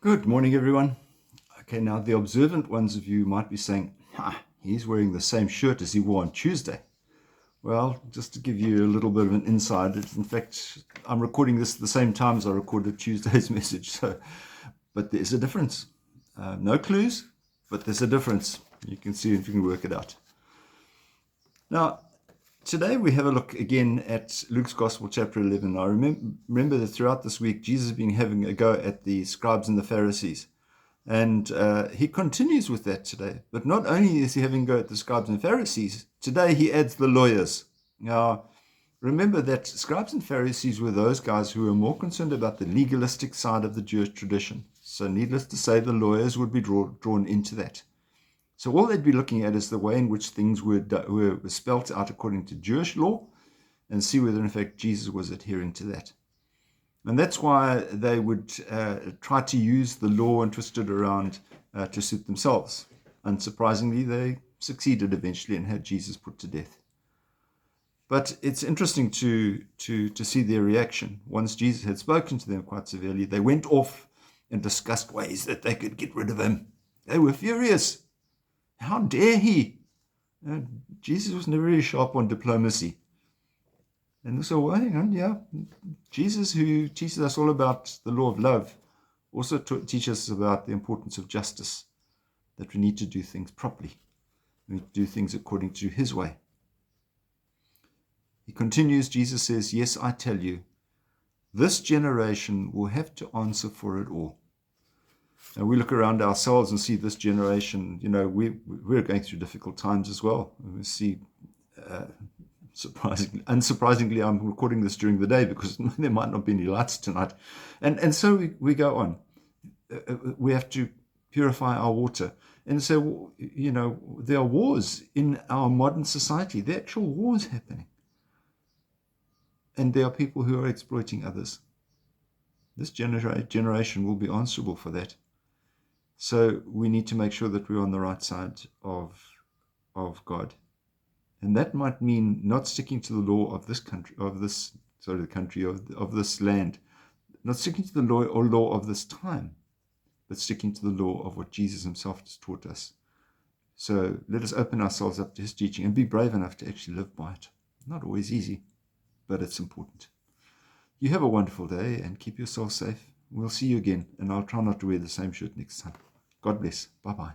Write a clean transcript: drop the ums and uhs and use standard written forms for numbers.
Good morning, everyone. Okay, now the observant ones of you might be saying, he's wearing the same shirt as he wore on Tuesday. Well, just to give you a little bit of an insight, in fact, I'm recording this at the same time as I recorded Tuesday's message, but there's a difference. No clues, but there's a difference. You can see if you can work it out. Now, today we have a look again at Luke's Gospel, chapter 11. I remember that throughout this week, Jesus has been having a go at the scribes and the Pharisees. And he continues with that today. But not only is he having a go at the scribes and Pharisees, today he adds the lawyers. Now, remember that scribes and Pharisees were those guys who were more concerned about the legalistic side of the Jewish tradition. So needless to say, the lawyers would be drawn into that. So all they'd be looking at is the way in which things were spelt out according to Jewish law, and see whether in fact Jesus was adhering to that. And that's why they would try to use the law and twist it around to suit themselves. Unsurprisingly, they succeeded eventually and had Jesus put to death. But it's interesting to see their reaction. Once Jesus had spoken to them quite severely, they went off and discussed ways that they could get rid of him. They were furious. How dare he? Jesus was never really sharp on diplomacy. And so, well, hang on, yeah. Jesus, who teaches us all about the law of love, also teaches us about the importance of justice, that we need to do things properly. We need to do things according to his way. He continues, Jesus says, "Yes, I tell you, this generation will have to answer for it all." Now, we look around ourselves and see this generation, we're going through difficult times as well. We see... Unsurprisingly, I'm recording this during the day because there might not be any lights tonight. And so we go on. We have to purify our water. And so, there are wars in our modern society. There are actual wars happening. And there are people who are exploiting others. This generation will be answerable for that. So we need to make sure that we're on the right side of God. And that might mean not sticking to the law of this country, of this land, not sticking to the law of this time, but sticking to the law of what Jesus himself has taught us. So let us open ourselves up to his teaching and be brave enough to actually live by it. Not always easy, but it's important. You have a wonderful day and keep yourself safe. We'll see you again, and I'll try not to wear the same shirt next time. God bless. Bye-bye.